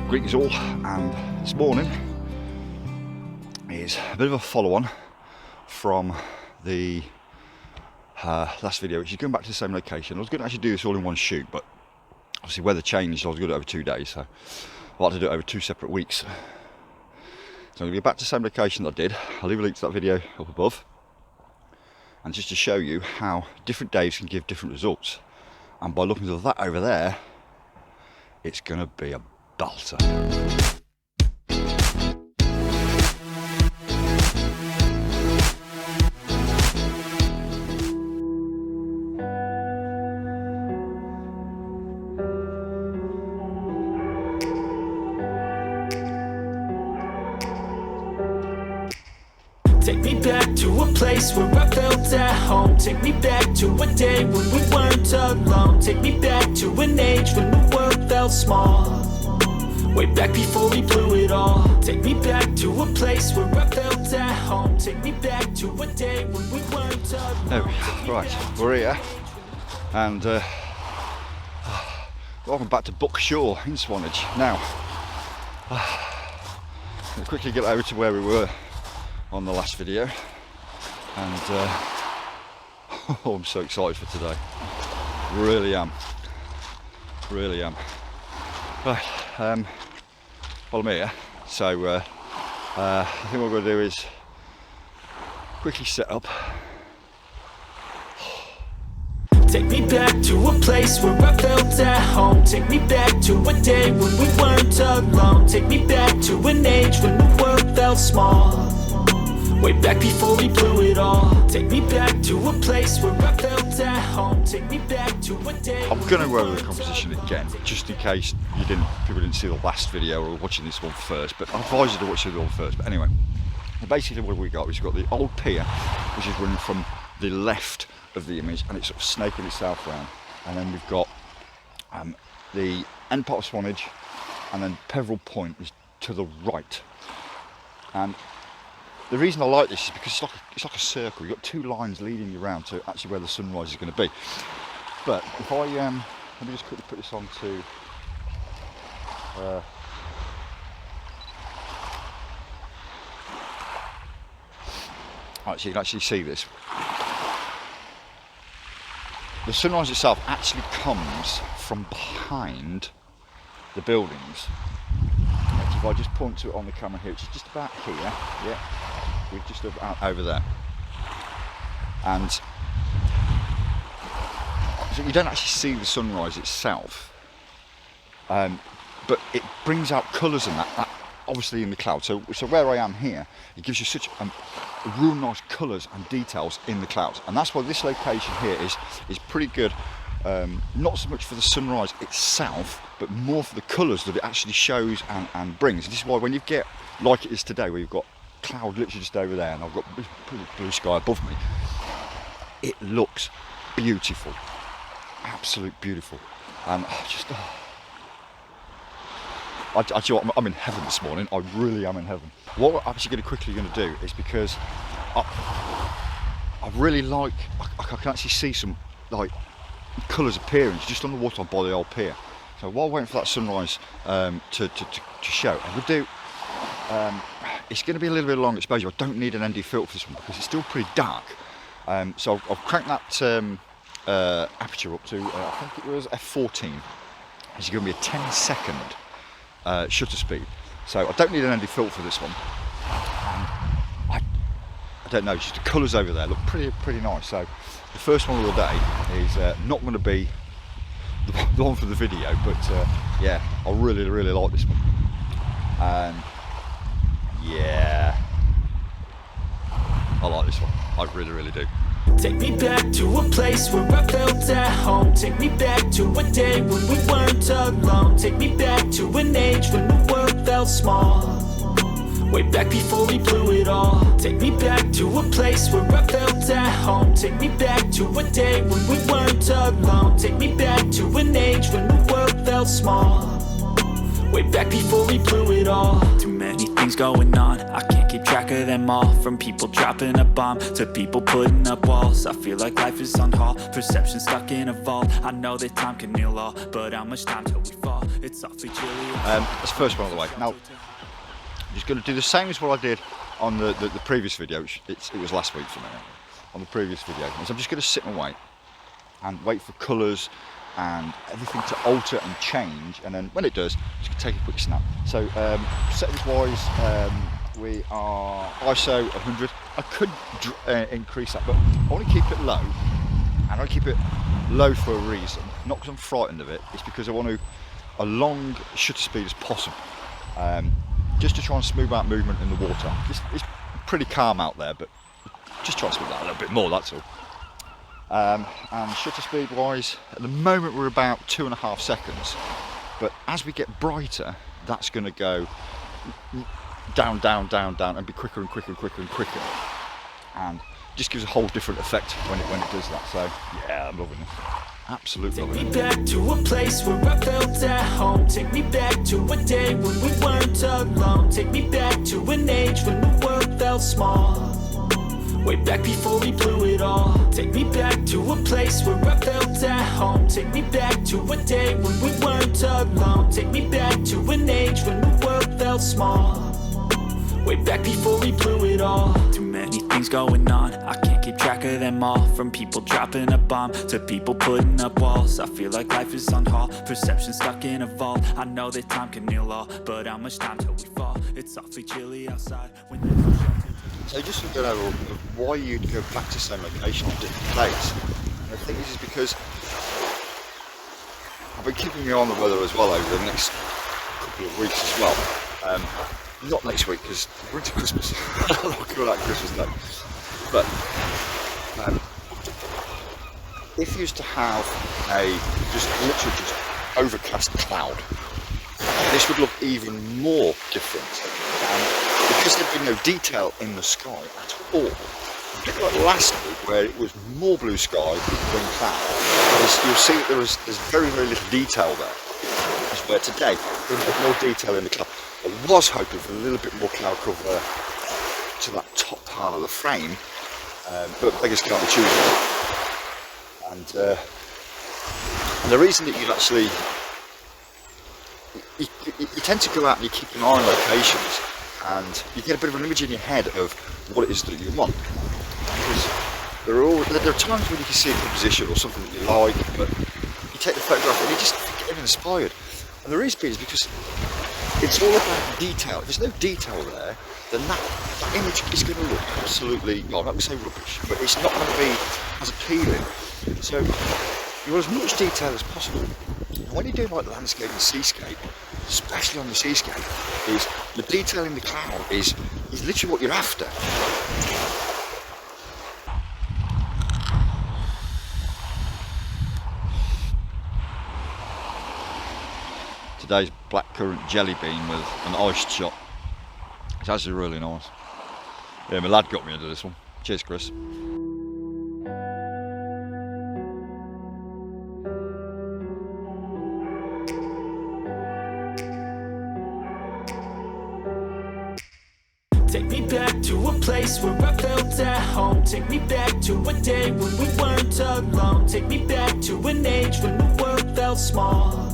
Greetings all, and this morning is a bit of a follow-on from the last video, which is going back to the same location. I was going to actually do this all in one shoot, but obviously weather changed, so I was going to do it over 2 days, so I had to do it over 2 separate weeks. So I'm going to go back to the same location that I did. I'll leave a link to that video up above, and just to show you how different days can give different results. And by looking at that over there, it's going to be a belter. Take me back to a place where I felt at home. Take me back to a day when we weren't alone. Take me back to an age when the world felt small. Way back before we blew it all. Take me back to a place where I felt at home. Take me back to a day when we weren't alone. There we are. Right, we're here, and welcome back to Buckshaw in Swanage. Now, I'm going to quickly get over to where we were on the last video, and oh, I'm so excited for today. Really am. Right, well, I'm here, so I think what we're going to do is quickly set up. Take me back to a place where I felt at home. Take me back to a day when we weren't alone. Take me back to an age when the world felt small. Way back before we blew it all. Take me back to a place where I felt at home. Take me back to a day. I'm going to go over the composition again, just in case people didn't see the last video or watching this one first. But I advise you to watch the other one first. But anyway, basically what we got is we've got the old pier, which is running from the left of the image, and it's sort of snaking itself around. And then we've got the end part of Swanage, and then Peveril Point is to the right. And the reason I like this is because it's like a circle. You've got 2 lines leading you around to actually where the sunrise is going to be. But if I let me just quickly put this on to right, so you can actually see this. The sunrise itself actually comes from behind the buildings. If I just point to it on the camera here, which is just about here, yeah, we're just about over there, and so you don't actually see the sunrise itself, but it brings out colours and that obviously in the cloud. So where I am here, it gives you such real nice colours and details in the clouds, and that's why this location here is pretty good. Not so much for the sunrise itself, but more for the colours that it actually shows and brings. And this is why when you get like it is today, where you've got cloud literally just over there, and I've got blue sky above me, it looks beautiful, absolute beautiful. And I tell you what, I'm in heaven this morning. I really am in heaven. What we're actually quickly going to do is, because I really like, I can actually see some like colours appearing just on the water by the old pier. So while waiting for that sunrise to show, I would do. It's going to be a little bit of long exposure. I don't need an ND filter for this one because it's still pretty dark. So I've cranked that aperture up to I think it was f14. It's going to be a 10-second shutter speed. So I don't need an ND filter for this one. I don't know, just the colours over there look pretty nice. So the first one of the day is not going to be the one for the video, but yeah, I really like this one. Yeah, I like this one. I really do. Take me back to a place where I felt at home. Take me back to a day when we weren't alone. Take me back to an age when the world felt small. Way back before we blew it all. Take me back to a place where I felt at home. Take me back to a day when we weren't alone. Take me back to an age when the world felt small. Way back before we blew it all. Too many things going on, I can't keep track of them all. From people dropping a bomb to people putting up walls. I feel like life is on hold, perception stuck in a vault. I know that time can heal all, but how much time till we fall? It's awfully chilly. That's the first one on the way. Now, I'm just going to do the same as what I did on the previous video. It was last week for me, on the previous video. So I'm just going to sit and wait for colours and everything to alter and change, and then when it does, just take a quick snap. So settings wise, we are ISO 100. I could increase that, but I want to keep it low, and I want to keep it low for a reason, not because I'm frightened of it. It's because I want a long shutter speed as possible, just to try and smooth out movement in the water. It's pretty calm out there, but just try and smooth out a little bit more, that's all. And shutter speed wise, at the moment we're about 2.5 seconds, but as we get brighter, that's going to go down and be quicker and quicker and quicker and quicker, and just gives a whole different effect when it does that. So yeah, I'm loving this, absolutely loving it. Take me back to a place where I felt at home. Take me back to a day when we weren't alone. Take me back to an age when the world felt small, way back before we blew it all. Take me back to a place where I felt at home. Take me back to a day when we weren't alone. Take me back to an age when the world felt small, way back before we blew it all. Too many things going on, I can't keep track of them all. From people dropping a bomb to people putting up walls. I feel like life is on hold, perception stuck in a vault. I know that time can heal all, but how much time till we fall? It's awfully chilly outside when there's no shelter. So just to go over why you'd go back to the same location or different place. And I think this is because I've been keeping me on the weather as well over the next couple of weeks as well. Not next week because we're into Christmas. I'm not going out Christmas Day. But if you used to have a literally just overcast cloud, this would look even more different. Because there'd be no detail in the sky at all. A bit like last week where it was more blue sky than cloud. You'll see that there's very, very little detail there. Where today there's a bit more detail in the cloud. I was hoping for a little bit more cloud cover to that top part of the frame, but beggars can't be choosers. And the reason that you'd actually you tend to go out and you keep an eye on locations, and you get a bit of an image in your head of what it is that you want. Because there are times when you can see a composition or something that you like, but you take the photograph and you just get inspired. And the reason being is because it's all about detail. If there's no detail there, then that image is going to look absolutely, well, I'm not going to say rubbish, but it's not going to be as appealing. So you want as much detail as possible. And when you do like landscape and seascape, especially on the seascape, is the detail in the cloud is literally what you're after. Today's blackcurrant jelly bean with an iced shot. It's actually really nice. Yeah, my lad got me into this one. Cheers, Chris. Take me back to a place where I felt at home. Take me back to a day when we weren't alone. Take me back to an age when the world felt small,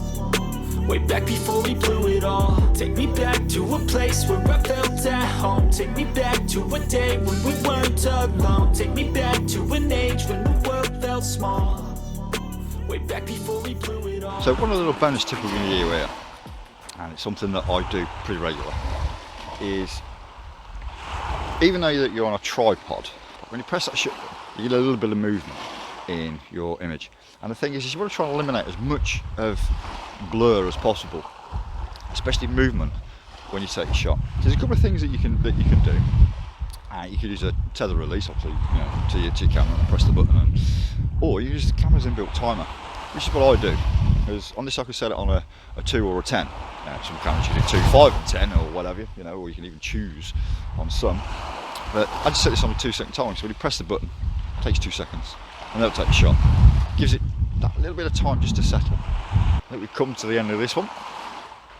way back before we blew it all. Take me back to a place where I felt at home. Take me back to a day when we weren't alone. Take me back to an age when the world felt small, way back before we blew it all. So one little bonus tip we're going to give you here, and it's something that I do pretty regularly, is even though that you're on a tripod, when you press that shut button, you get a little bit of movement in your image. And the thing is you want to try and eliminate as much of blur as possible, especially movement when you take a shot. So there's a couple of things that you can do. You could use a tether release, obviously, to your camera and press the button, or you use the camera's inbuilt timer, which is what I do. Because on this I could set it on a 2 or a 10. Some cameras you do 2, 5 and 10 or whatever, or you can even choose on some. But I just set this on a 2-second timer, so when you press the button, it takes 2 seconds, and that'll take a shot. Gives it that little bit of time just to settle. I think we've come to the end of this one.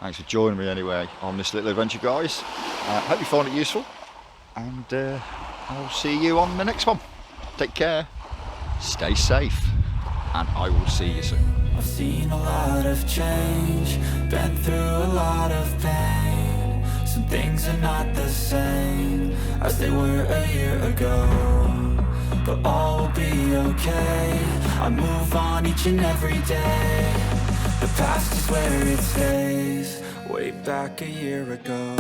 Thanks for joining me anyway on this little adventure, guys. Hope you find it useful, and I'll see you on the next one. Take care, stay safe. and I will see you soon. I've seen a lot of change, been through a lot of pain. Some things are not the same as they were a year ago, but all will be okay. I move on each and every day. The past is where it stays, way back a year ago.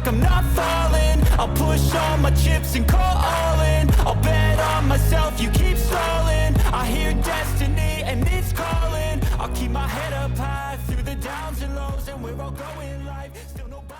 I'm not falling, I'll push all my chips and call all in. I'll bet on myself, you keep stalling. I hear destiny and it's calling. I'll keep my head up high through the downs and lows, and we're all going live. Still nobody